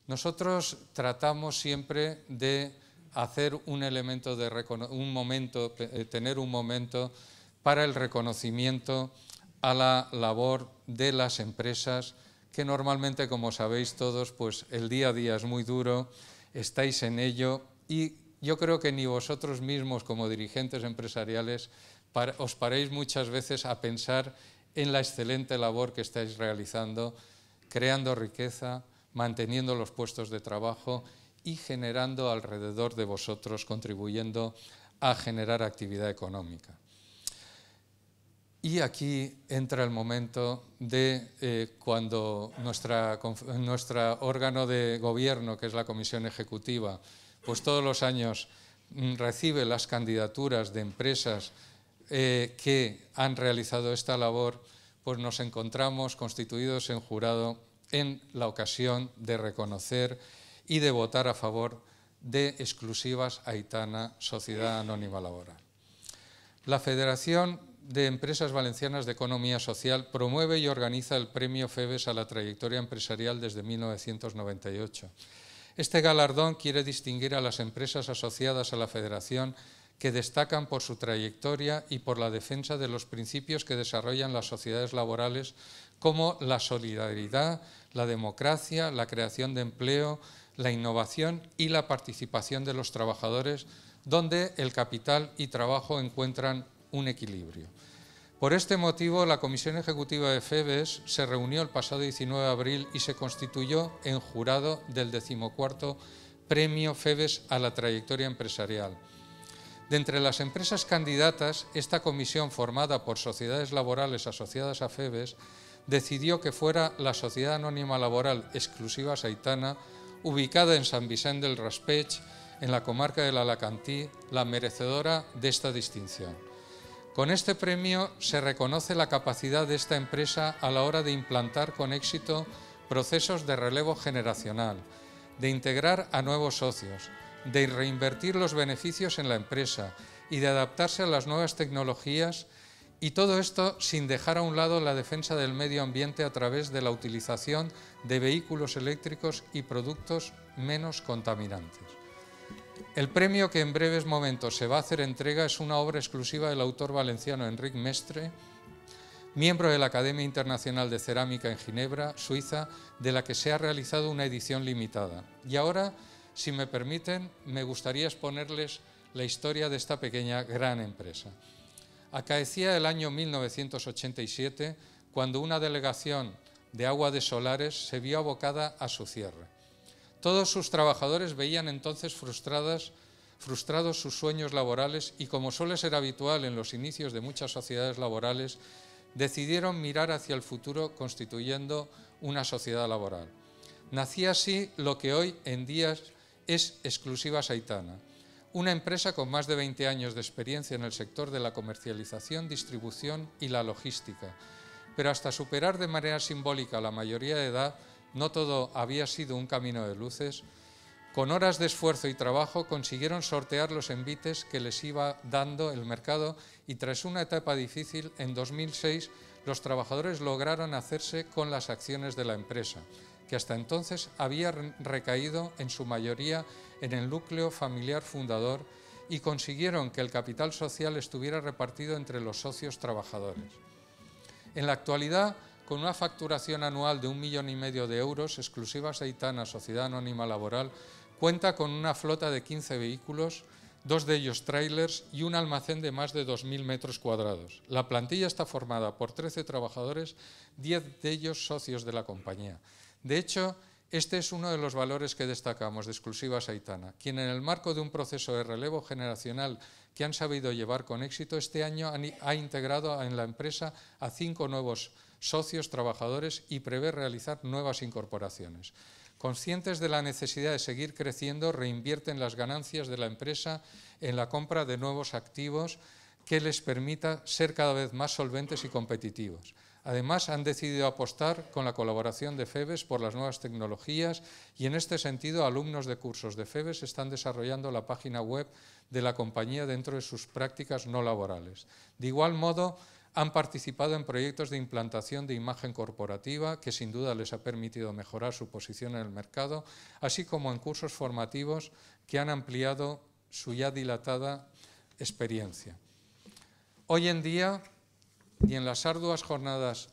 Nosotros tratamos siempre de hacer un elemento de tener un momento para el reconocimiento a la labor de las empresas, que normalmente, como sabéis todos, pues el día a día es muy duro, estáis en ello y yo creo que ni vosotros mismos como dirigentes empresariales os paréis muchas veces a pensar en la excelente labor que estáis realizando, creando riqueza, manteniendo los puestos de trabajo y generando alrededor de vosotros, contribuyendo a generar actividad económica. Y aquí entra el momento de cuando nuestro órgano de gobierno, que es la Comisión Ejecutiva, pues todos los años recibe las candidaturas de empresas que han realizado esta labor, pues nos encontramos constituidos en jurado en la ocasión de reconocer y de votar a favor de Exclusivas Aitana, Sociedad Anónima Laboral. La Federación de Empresas Valencianas de Economía Social promueve y organiza el Premio FEBES a la trayectoria empresarial desde 1998. Este galardón quiere distinguir a las empresas asociadas a la Federación que destacan por su trayectoria y por la defensa de los principios que desarrollan las sociedades laborales, como la solidaridad, la democracia, la creación de empleo, la innovación y la participación de los trabajadores, donde el capital y trabajo encuentran un equilibrio. Por este motivo, la Comisión Ejecutiva de FEBES se reunió el pasado 19 de abril y se constituyó en jurado del 14º Premio FEBES a la trayectoria empresarial. De entre las empresas candidatas, esta comisión, formada por sociedades laborales asociadas a FEBES, decidió que fuera la Sociedad Anónima Laboral Exclusivas Aitana, ubicada en Sant Vicent del Raspeig, en la comarca del Alacantí, la merecedora de esta distinción. Con este premio se reconoce la capacidad de esta empresa a la hora de implantar con éxito procesos de relevo generacional, de integrar a nuevos socios, de reinvertir los beneficios en la empresa y de adaptarse a las nuevas tecnologías, y todo esto sin dejar a un lado la defensa del medio ambiente a través de la utilización de vehículos eléctricos y productos menos contaminantes. El premio que en breves momentos se va a hacer entrega es una obra exclusiva del autor valenciano Enric Mestre, miembro de la Academia Internacional de Cerámica en Ginebra, Suiza, de la que se ha realizado una edición limitada. Y ahora, si me permiten, me gustaría exponerles la historia de esta pequeña gran empresa. Acaecía el año 1987, cuando una delegación de Agua de Solares se vio abocada a su cierre. Todos sus trabajadores veían entonces frustrados sus sueños laborales y, como suele ser habitual en los inicios de muchas sociedades laborales, decidieron mirar hacia el futuro constituyendo una sociedad laboral. Nacía así lo que hoy en día es Exclusivas Aitana, una empresa con más de 20 años de experiencia en el sector de la comercialización, distribución y la logística. Pero hasta superar de manera simbólica la mayoría de edad, no todo había sido un camino de luces. Con horas de esfuerzo y trabajo consiguieron sortear los envites que les iba dando el mercado y, tras una etapa difícil, en 2006 los trabajadores lograron hacerse con las acciones de la empresa, que hasta entonces había recaído en su mayoría en el núcleo familiar fundador, y consiguieron que el capital social estuviera repartido entre los socios trabajadores. En la actualidad, con una facturación anual de 1,5 millones de euros, Exclusivas Aitana, Sociedad Anónima Laboral, cuenta con una flota de 15 vehículos, 2 de ellos trailers y un almacén de más de 2.000 metros cuadrados. La plantilla está formada por 13 trabajadores, 10 de ellos socios de la compañía. De hecho, este es uno de los valores que destacamos de Exclusivas Aitana, quien en el marco de un proceso de relevo generacional que han sabido llevar con éxito, este año ha integrado en la empresa a 5 nuevos socios trabajadores y prevé realizar nuevas incorporaciones. Conscientes de la necesidad de seguir creciendo, reinvierten las ganancias de la empresa en la compra de nuevos activos que les permita ser cada vez más solventes y competitivos. Además, han decidido apostar con la colaboración de FEBES por las nuevas tecnologías y, en este sentido, alumnos de cursos de FEBES están desarrollando la página web de la compañía dentro de sus prácticas no laborales. De igual modo, Han participado en proyectos de implantación de imagen corporativa que sin duda les ha permitido mejorar su posición en el mercado, así como en cursos formativos que han ampliado su ya dilatada experiencia. Hoy en día, ni en las arduas jornadas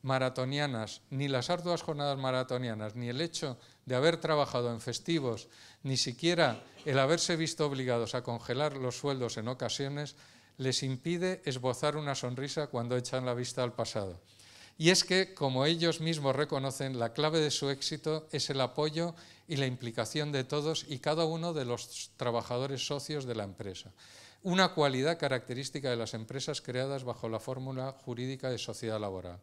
maratonianas, ni el hecho de haber trabajado en festivos, ni siquiera el haberse visto obligados a congelar los sueldos en ocasiones, les impide esbozar una sonrisa cuando echan la vista al pasado. Y es que, como ellos mismos reconocen, la clave de su éxito es el apoyo y la implicación de todos y cada uno de los trabajadores socios de la empresa. Una cualidad característica de las empresas creadas bajo la fórmula jurídica de sociedad laboral.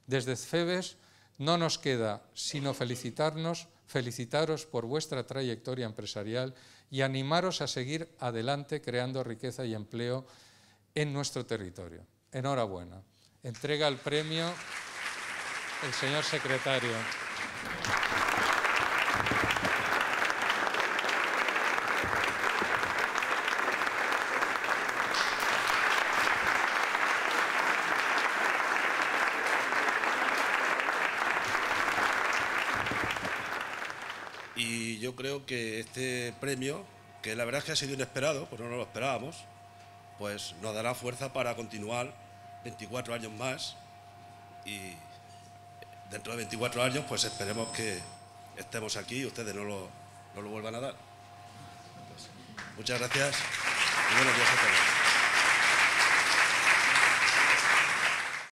Desde CEBES no nos queda sino felicitaros por vuestra trayectoria empresarial y animaros a seguir adelante creando riqueza y empleo en nuestro territorio. Enhorabuena. Entrega el premio el señor secretario. Y yo creo que este premio, que la verdad es que ha sido inesperado, pues no lo esperábamos, pues nos dará fuerza para continuar 24 años más y dentro de 24 años pues esperemos que estemos aquí y ustedes no lo vuelvan a dar. Pues, muchas gracias y buenos días a todos.